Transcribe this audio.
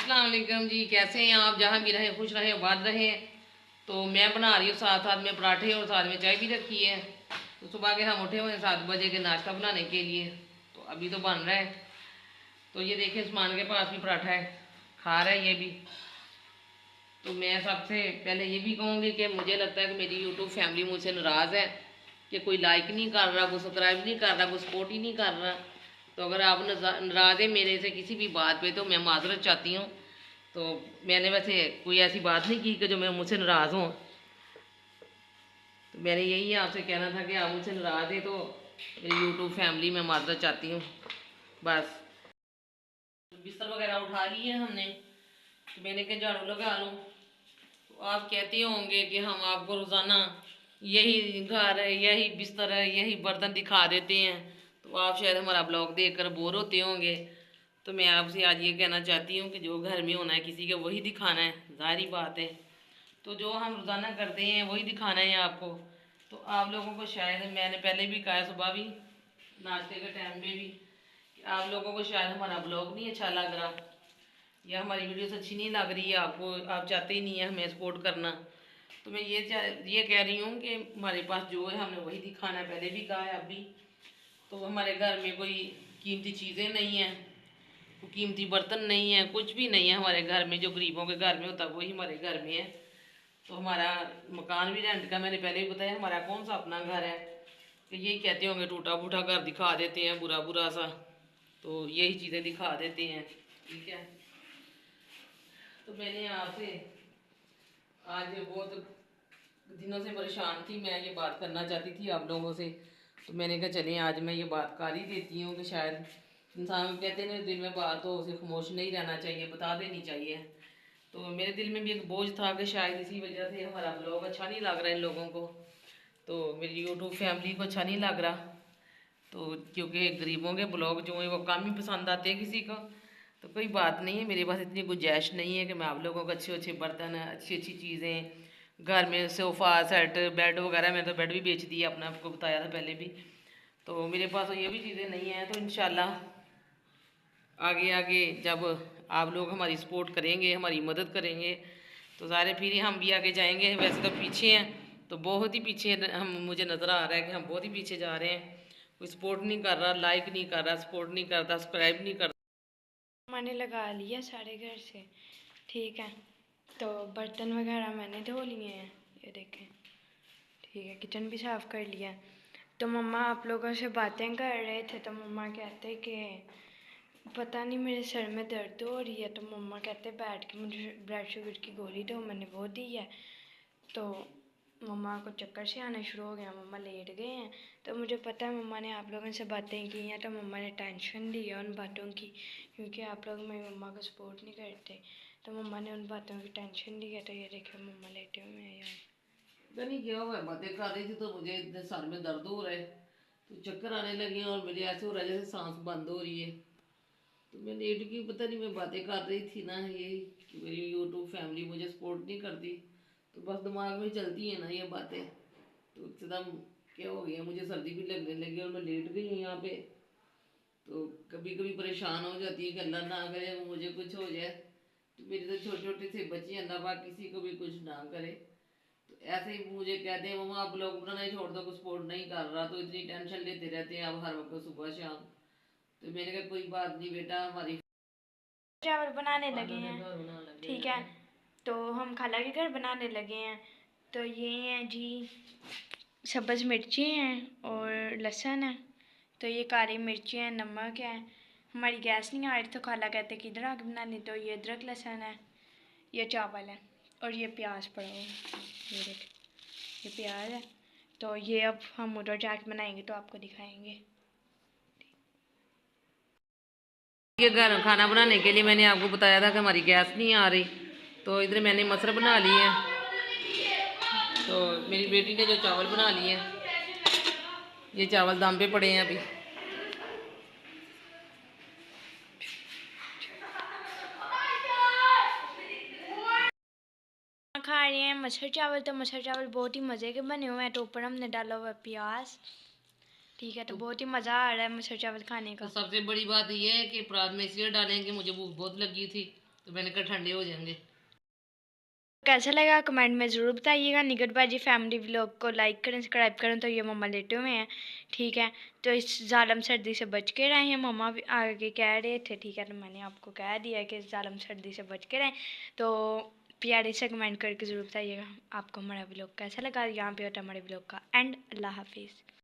अस्सलाम वालेकुम जी, कैसे हैं आप? जहाँ भी रहें खुश रहें आबाद रहें। तो मैं बना रही हूँ साथ साथ में पराठे और साथ में चाय भी रखी है। तो सुबह के हम उठे हुए हैं 7 बजे के नाश्ता बनाने के लिए। तो अभी तो बन रहा है। तो ये देखें उस्मान के पास भी पराठा है, खा रहा है ये भी। तो मैं सबसे पहले ये भी कहूँगी कि मुझे लगता है कि मेरी यूट्यूब फैमिली मुझसे नाराज़ है कि कोई लाइक नहीं कर रहा, कोई सब्सक्राइब नहीं कर रहा, कोई सपोर्ट ही नहीं कर रहा। तो अगर आप नाराज़ है मेरे से किसी भी बात पे तो मैं माजरत चाहती हूँ। तो मैंने वैसे कोई ऐसी बात नहीं की कि जो मैं मुझसे नाराज़ हूँ। तो मैंने यही आपसे कहना था कि आप मुझसे नाराज़ है तो मेरी यूट्यूब फैमिली में माजरत चाहती हूँ बस। बिस्तर वगैरह उठा लिए हमने, तो मैंने कहा झाड़ू लगा लूँ। तो आप कहते होंगे कि हम आपको रोज़ाना यही घर है, यही बिस्तर है, यही बर्तन दिखा देते हैं, तो आप शायद हमारा ब्लॉग देखकर बोर होते होंगे। तो मैं आपसे आज ये कहना चाहती हूँ कि जो घर में होना है किसी का वही दिखाना है, ज़ाहिरी बात है। तो जो हम रोज़ाना करते हैं वही दिखाना है आपको। तो आप लोगों को शायद मैंने पहले भी कहा, सुबह भी नाश्ते के टाइम पे भी, कि आप लोगों को शायद हमारा ब्लॉग नहीं अच्छा लग रहा या हमारी वीडियोस अच्छी नहीं लग रही है आपको, आप चाहते ही नहीं है हमें सपोर्ट करना। तो मैं ये कह रही हूँ कि हमारे पास जो है हमने वही दिखाना है, पहले भी कहा है अब भी। तो हमारे घर में कोई कीमती चीज़ें नहीं हैं, कोई कीमती बर्तन नहीं है, कुछ भी नहीं है हमारे घर में। जो गरीबों के घर में होता है वही हमारे घर में है। तो हमारा मकान भी रेंट का, मैंने पहले भी बताया, हमारा कौन सा अपना घर है। तो यही कहते होंगे टूटा फूटा घर दिखा देते हैं, बुरा बुरा सा। तो यही चीज़ें दिखा देते हैं, ठीक है। तो मैंने आपसे आज बहुत दिनों से परेशान थी, मैं ये बात करना चाहती थी आप लोगों से। तो मैंने कहा चलें आज मैं ये बात कर ही देती हूँ कि शायद इंसान कहते हैं दिल में बात हो उसे खामोश नहीं रहना चाहिए, बता देनी चाहिए। तो मेरे दिल में भी एक बोझ था कि शायद इसी वजह से हमारा ब्लॉग अच्छा नहीं लग रहा इन लोगों को, तो मेरी यूट्यूब फैमिली को अच्छा नहीं लग रहा। तो क्योंकि गरीबों के ब्लॉग जो है वो कम ही पसंद आते हैं किसी को। तो कोई बात नहीं है, मेरे पास इतनी गुंजाइश नहीं है कि मैं आप लोगों को अच्छे अच्छे बर्तन, अच्छी अच्छी चीज़ें घर में, सोफ़ा सेट, बेड वगैरह, मैंने तो बेड भी बेच दिया अपना, आपको बताया था पहले भी। तो मेरे पास तो ये भी चीज़ें नहीं हैं। तो इंशाल्लाह आगे आगे जब आप लोग हमारी सपोर्ट करेंगे, हमारी मदद करेंगे, तो ज़ाहिर फिर ही हम भी आगे जाएंगे। वैसे तो पीछे हैं, तो बहुत ही पीछे हम, मुझे नज़र आ रहा है कि हम बहुत ही पीछे जा रहे हैं। कोई सपोर्ट नहीं कर रहा, लाइक नहीं कर रहा, सपोर्ट नहीं करता, सब्सक्राइब नहीं करता। मैंने लगा लिया सारे घर से, ठीक है। तो बर्तन वगैरह मैंने धो लिए हैं, ये देखें, ठीक है। किचन भी साफ़ कर लिया। तो मम्मा आप लोगों से बातें कर रहे थे, तो मम्मा कहते कि पता नहीं मेरे सर में दर्द हो रही है। तो मम्मा कहते बैठ के मुझे ब्लड शुगर की गोली दो, मैंने वो दी है। तो मम्मा को चक्कर से आना शुरू हो गया, मम्मा लेट गए हैं। तो मुझे पता है मम्मा ने आप लोगों से बातें की हैं, तो मम्मा ने टेंशन ली है उन बातों की, क्योंकि आप लोग मेरी मम्मा को सपोर्ट नहीं करते। तो मम्मा ने उन बातों की टेंशन ली है। तो ये देखिए मम्मा लेटे हुए हैं यार। पता नहीं क्या हुआ है, बातें कर रही थी तो मुझे इतने सर में दर्द हो रहा है, तो चक्कर आने लगे और मुझे ऐसे हो रहा है जैसे सांस बंद हो रही है। तो मैं लेट की, पता नहीं मैं बातें कर रही थी ना ये, कि मेरी यूट्यूब फैमिली मुझे सपोर्ट नहीं करती। तो बस दिमाग में चलती है ना ये बातें, तो एकदम क्या हो गया, मुझे सर्दी भी लगने लगी और मैं लेट गई हूँ यहाँ पे। तो कभी कभी परेशान हो जाती है कि अल्लाह ना करे मुझे कुछ हो जाए। तो मेरे तो छोटे छोटे से बच्चे हैं, अल्लाह पाक किसी को भी कुछ ना करे। तो ऐसे ही मुझे कहते हैं मम्मा आप लोग बनाना ही छोड़ दो, कुछ सपोर्ट नहीं कर रहा, तो इतनी टेंशन लेते रहते हैं आप हर वक्त सुबह शाम। तो मैंने कहा कोई बात नहीं बेटा, हमारी चावल बनाने लगे खाना के हैं, घर बना लगे ठीक है। हैं। तो हम खाला के घर बनाने लगे हैं। तो ये हैं जी सब्ज़ मिर्ची हैं और लहसुन है। तो ये काली मिर्ची है, नमक है। हमारी गैस नहीं आ रही तो खाला कहते कि इधर आके बना ली। तो ये अदरक लहसुन है, ये चावल है और ये प्याज पड़ा हुआ है, ये देख, ये प्याज है। तो ये अब हम उधर जाके बनाएंगे तो आपको दिखाएंगे। ये घर खाना बनाने के लिए मैंने आपको बताया था कि हमारी गैस नहीं आ रही, तो इधर मैंने मसर बना लिए हैं। तो मेरी बेटी ने जो चावल बना लिए हैं, ये चावल दम पे पड़े हैं अभी। खा रहे हैं मसर चावल। तो मसर चावल बहुत ही मज़े के बने हुए हैं। तो ऊपर हमने डाला हुआ है प्याज, ठीक है। तो बहुत ही मज़ा आ रहा है मसर चावल खाने तो का। सबसे बड़ी बात यह है कि प्रात में इसलिए डालें कि मुझे भूख बहुत लगी थी, तो मैंने कहा ठंडे हो जाएंगे। कैसा लगा कमेंट में ज़रूर बताइएगा। निगट बाजी फैमिली व्लॉग को लाइक करें, सब्सक्राइब करें। तो ये मम्मा लेटे हुए हैं, ठीक है। तो इस जालम सर्दी से बच के रहें, मम्मा भी आगे कह रहे थे, ठीक है। तो मैंने आपको कह दिया कि इस जालम सर्दी से बच के रहें। तो प्यारे से कमेंट करके ज़रूर बताइएगा आपको हमारा व्लॉग कैसा लगा। यहाँ पे होता है हमारे व्लॉग का एंड। अल्लाह हाफिज़।